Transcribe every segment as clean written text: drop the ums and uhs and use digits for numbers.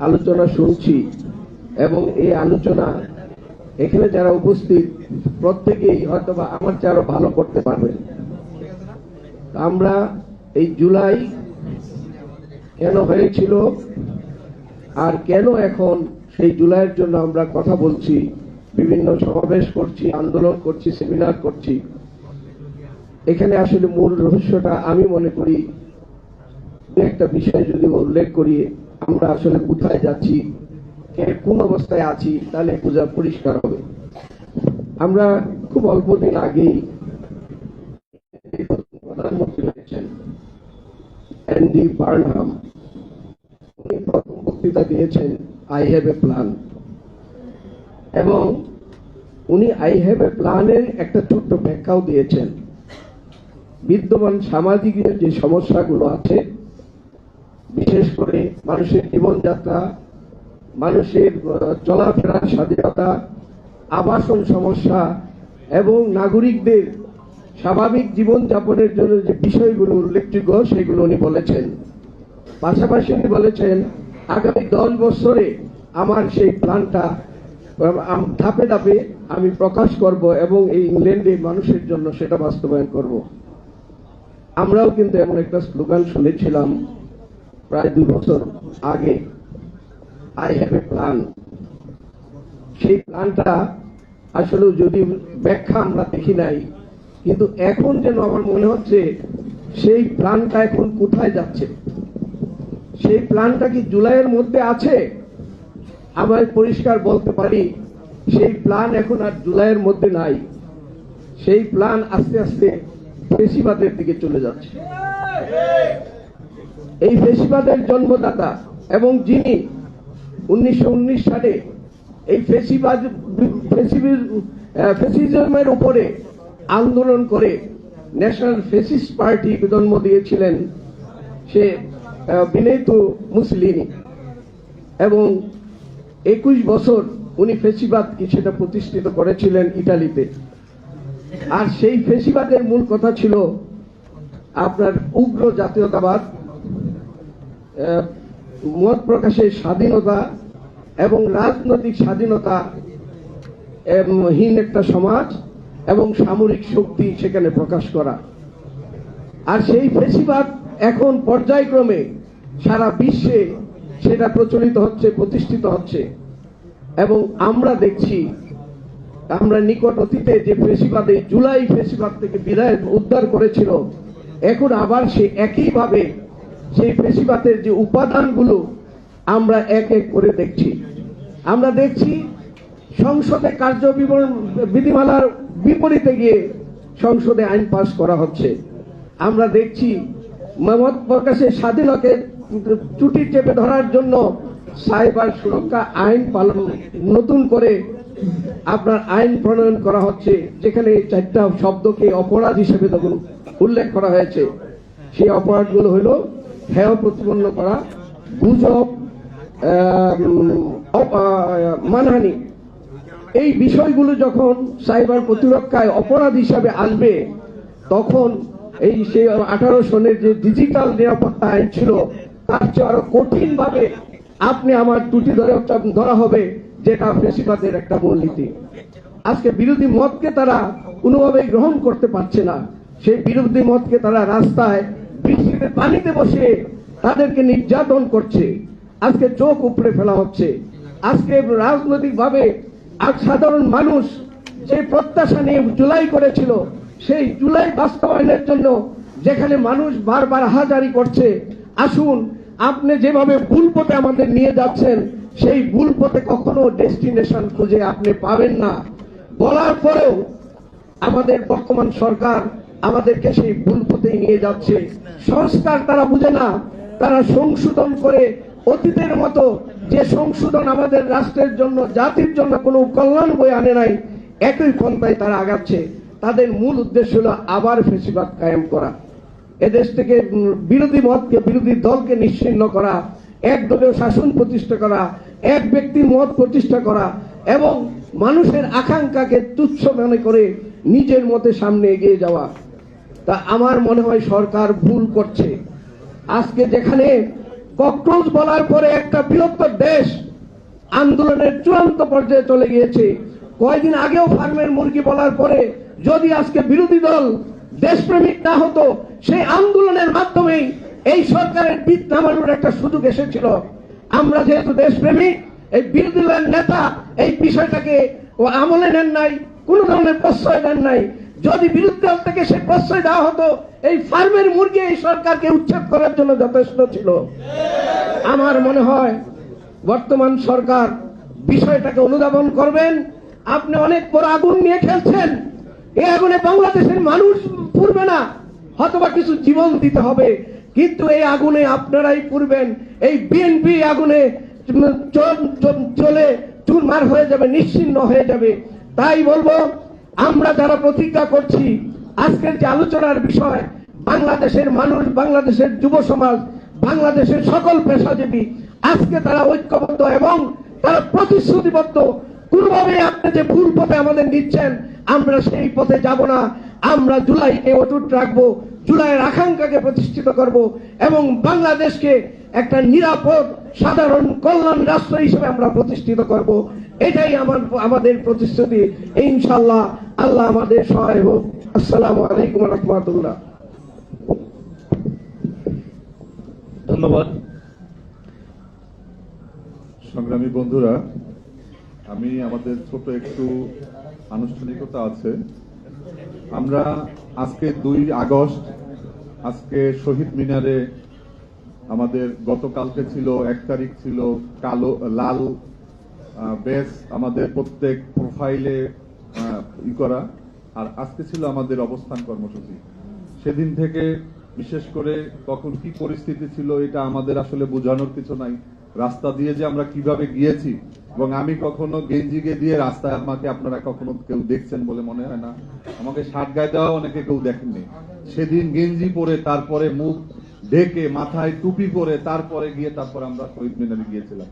আলোচনা শুনছি এবং এই আলোচনা এখানে যারা উপস্থিত প্রত্যেকেই হয়তো বা আমার চেয়ে আরো ভালো করতে পারবেন। আমরা এই জুলাই কেন হয়েছিল আর কেন এখন সেই জুলাইয়ের জন্য আমরা কথা বলছি, বিভিন্ন সমাবেশ করছি, আন্দোলন করছি, সেমিনার করছি, এখানে আসলে মূল রহস্যটা আমি মনে করি একটা বিষয় যদি উল্লেখ করি, আমরা আসলে কোথায় যাচ্ছি, কোন অবস্থায় আছি, তাহলে বোঝা পরিষ্কার হবে। আমরা খুব অল্প দিন আগেই প্রধানমন্ত্রী হয়েছেন অ্যান্ডি বার্নহাম, উনি প্রথম বক্তৃতা দিয়েছেন আই হ্যাভ এ প্ল্যান, এবং উনি আই হ্যাভ এ প্ল্যানের একটা ছোট্ট ব্যাখ্যাও দিয়েছেন। বিদ্যমান সামাজিক যে সমস্যাগুলো আছে, বিশেষ করে মানুষের জীবনযাত্রা, মানুষের চলাফেরার স্বাধীনতা, আবাসন সমস্যা এবং নাগরিকদের স্বাভাবিক জীবনযাপনের জন্য যে বিষয়গুলো উল্লেখযোগ্য সেগুলো উনি বলেছেন। পাশাপাশি উনি বলেছেন আগামী 10 বছরে আমার সেই প্ল্যানটা ধাপে ধাপে আমি প্রকাশ করব এবং এই ইংল্যান্ডে মানুষের জন্য সেটা বাস্তবায়ন করব। আমরাও কিন্তু এমন একটা স্লোগান শুনেছিলাম প্রায় 2 বছর আগে, আই হ্যাভ এ প্ল্যান। সেই প্ল্যানটা আসলে যদি ব্যাখ্যা আমরা দেখি নাই, কিন্তু এখন যেন আমার মনে হচ্ছে সেই প্ল্যানটা এখন কোথায় যাচ্ছে। সেই প্ল্যানটা কি জুলাইয়ের মধ্যে আছে? আমরা পরিষ্কার বলতে পারি সেই প্ল্যান এখন আর জুলাইয়ের মধ্যে নাই। সেই প্ল্যান আস্তে আস্তে ফেসিবাদের দিকে চলে যাচ্ছে। এই ফেসিবাদের জন্মদাতা এবং যিনি 1919 সালে এই ফেসিজমের উপরে আন্দোলন করে ন্যাশনাল ফেসিস্ট পার্টি জন্ম দিয়েছিলেন, সে বেনিতো মুসলিনি, এবং 21 বছর উনি ফেসিবাদকে সেটা প্রতিষ্ঠিত করেছিলেন ইটালিতে। আর সেই ফেসিবাদের মূল কথা ছিল আপনার উগ্র জাতীয়তাবাদ, মত প্রকাশের স্বাধীনতা এবং রাজনৈতিক স্বাধীনতা হীন একটা সমাজ এবং সামরিক শক্তি সেখানে প্রকাশ করা। আর সেই ফেসিবাদ এখন পর্যায়ক্রমে সারা বিশ্বে সেটা প্রচলিত হচ্ছে, প্রতিষ্ঠিত হচ্ছে। এবং আমরা দেখছি, আমরা নিকট অতীতে যে ফেসিবাদে জুলাই ফেসিবাদ থেকে বিদায় উদ্ধার করেছিল, এখন আবার সে একইভাবে সেই ফেসিবাদের যে উপাদানগুলো আমরা এক এক করে দেখছি। আমরা দেখছি সংসদে বিধিমালার বিপরীতে গিয়ে সংসদে আইন পাস করা হচ্ছে। আমরা দেখছি মত প্রকাশের স্বাধীনতাকে চুটি চেপে ধরার জন্য সাইবার সুরক্ষা আইন পালন নতুন করে আপনার আইন প্রণয়ন করা হচ্ছে, যেখানে 4টা শব্দকে অপরাধ হিসেবে তখন উল্লেখ করা হয়েছে। সেই অপরাধগুলো হলো হেয় প্রতিপন্ন করা, গুজব, মানহানি। এই বিষয়গুলো যখন সাইবার প্রতিরক্ষায় অপরাধ হিসাবে আসবে, তখন এই সেই 18 সনের যে ডিজিটাল নিরাপত্তা আইন ছিল, তার চেয়ে আরো কঠিন ভাবে আপনি আমার ত্রুটি ধরা হবে, যেটা ফেসিবাদের একটা মূলনীতি। আজকে বিরোধী মতকে তারা কোনোভাবেই গ্রহণ করতে পারছে না। সেই বিরোধী মতকে তারা রাস্তায় বৃষ্টিতে পানিতে বসে তাদেরকে নির্যাতন করছে। আজকে চোখ উপড়ে ফেলা হচ্ছে। আজকে রাজনৈতিক ভাবে সাধারণ মানুষ যে প্রত্যাশা নিয়ে জুলাই করেছিল, সেই জুলাই বাস্তবায়নের জন্য যেখানে মানুষ বারবার হাজারি করছে, আসুন আপনি যেভাবে ভুল পথে আমাদের নিয়ে যাচ্ছেন, সেই ভুল পথে কখনো ডেস্টিনেশন খুঁজে আপনি পাবেন না বলার পরেও আমাদের বর্তমান সরকার আমাদেরকে সেই ভুল পথেই নিয়ে যাচ্ছে। সংস্কার তারা বুঝে না, তারা সংশোধন করে অতীতের মতো যে সংশোধন আমাদের রাষ্ট্রের জন্য, জাতির জন্য কোনো কল্যাণ বয়ে আনে নাই, একই পন্থায় তারা আগাচ্ছে। তাদের মূল উদ্দেশ্য হলো আবার ফেসিবাদ কায়েম করা, এদেশ থেকে বিরোধী মতকে, বিরোধী দলকে নিশ্চিহ্ন করা, এক দলীয় শাসন প্রতিষ্ঠা করা, এক ব্যক্তির মত প্রতিষ্ঠা করা এবং মানুষের আকাঙ্ক্ষাকে তুচ্ছ মনে করে নিজের মতে সামনে এগিয়ে যাওয়া। তা আমার মনে হয় সরকার ভুল করছে। আজকে যেখানে ককরোচ বলার পরে একটা বৃহত্তর দেশ আন্দোলনের চূড়ান্ত পর্যায়ে চলে গিয়েছে। কয়েকদিন আগেও ফার্মের মুরগি বলার পরে যদি আজকে বিরোধী দল দেশপ্রেমিক না হতো, সেই আন্দোলনের মাধ্যমেই এই সরকারের পিঠ নামানোর একটা সুযোগ এসেছিল। আমরা যেহেতু দেশপ্রেমিক, এই বিরোধী দলের নেতা এই বিষয়টাকে ও আমলে নেন নাই, কোন ধরনের প্রশ্রয় দেন নাই। যদি বিরোধী দল থেকে সে প্রশ্রয় দেওয়া হতো, এই ফার্মের মুরগি এই সরকারকে উচ্ছেদ করার জন্য যথেষ্ট ছিল। আমার মনে হয় বর্তমান সরকার বিষয়টাকে অনুধাবন করবেন। আপনি অনেক বড় আগুন নিয়ে খেলছেন, এই আগুনে বাংলাদেশের মানুষ পুড়বে না, হয়তোবা কিছু জীবন দিতে হবে, কিন্তু এই আগুনে আপনারাই পুড়বেন। এই বিএনপি আগুনে চলে চুরমার হয়ে যাবে, নিশ্চিহ্ন হয়ে যাবে। তাই বলবো, আমরা যারা প্রতিজ্ঞা করছি, আজকের যে আলোচনার বিষয়, বাংলাদেশের মানুষ, বাংলাদেশের যুব সমাজ, বাংলাদেশের সকল পেশাজীবী আজকে তারা ঐক্যবদ্ধ এবং তারা প্রতিশ্রুতিবদ্ধ। কোনোভাবে আপনি যে ভুল পথে আমাদের নিচ্ছেন, আমরা সেই পথে যাব না। আমরা জুলাইকে অটুট রাখবো, জুলাইয়ের আকাঙ্ক্ষাকে প্রতিষ্ঠিত করব এবং বাংলাদেশকে একটা নিরাপদ সাধারণ কল্যাণ রাষ্ট্র হিসেবে আমরা প্রতিষ্ঠিত করব। এটাই আমাদের প্রতিশ্রুতি। ইনশাআল্লাহ আল্লাহ আমাদের সহায় হোক। আসসালামু আলাইকুম রহমতুল্লাহ। ধন্যবাদ। সংগ্রামী বন্ধুরা, আমি আমাদের ছোট একটু আনুষ্ঠানিকতা আছে। আমরা আজকে 2 আগস্ট, আজকে শহীদ মিনারে আমাদের গতকালকে ছিল 1 তারিখ ছিল কালো লাল বেস আমাদের প্রত্যেক প্রোফাইলে করা, আর আজকে ছিল আমাদের অবস্থান কর্মসূচি। সেদিন থেকে বিশেষ করে তখন কি পরিস্থিতি ছিল এটা আমাদের আসলে বোঝানোর কিছু নাই। রাস্তা দিয়ে যে আমরা কিভাবে গিয়েছি, এবং আমি কখনো গেঞ্জি দিয়ে রাস্তায় আমাকে আপনারা কখনো কেউ দেখছেন বলে মনে হয় না। আমাকে শার্ট গায়ে দেওয়া অনেকে কেউ দেখেননি। সেদিন গেঞ্জি পরে, তারপরে মুখ ঢেকে, মাথায় টুপি পরে, তারপরে আমরা শহীদ মিনারে গিয়েছিলাম।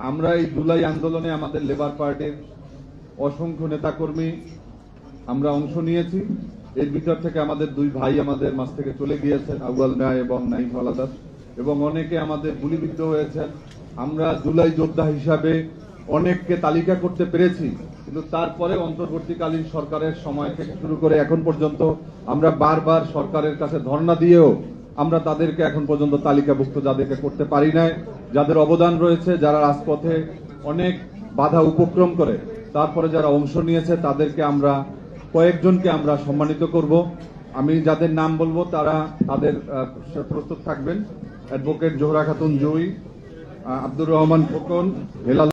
আমরা এই জুলাই আন্দোলনে আমাদের লেবার পার্টির অসংখ্য নেতাকর্মী আমরা অংশ নিয়েছি। এর ভিতর থেকে আমাদের 2 ভাই আমাদের মাঝ থেকে চলে গিয়েছেন, আউয়াল মিয়া এবং নাইম আলাদাস, এবং অনেকে আমাদের গুলিবিদ্ধ হয়েছেন। আমরা জুলাই যোদ্ধা হিসাবে অনেককে তালিকা করতে পেরেছি, কিন্তু তারপরে অন্তর্বর্তীকালীন সরকারের সময় থেকে শুরু করে এখন পর্যন্ত আমরা বারবার সরকারের কাছে ধর্ণা দিয়েও আমরা তাদেরকে এখন পর্যন্ত তালিকাভুক্ত যাদেরকে করতে পারি নাই, যাদের অবদান রয়েছে, যারা রাজপথে অনেক বাধা উপক্রম করে তারপরে যারা অংশ নিয়েছে, তাদেরকে আমরা কয়েকজনকে আমরা সম্মানিত করব। আমি যাদের নাম বলবো তারা তাদের প্রস্তুত থাকবেন। অ্যাডভোকেট জোহরা খাতুন জুই, আব্দুর রহমান খোকন, হেলাল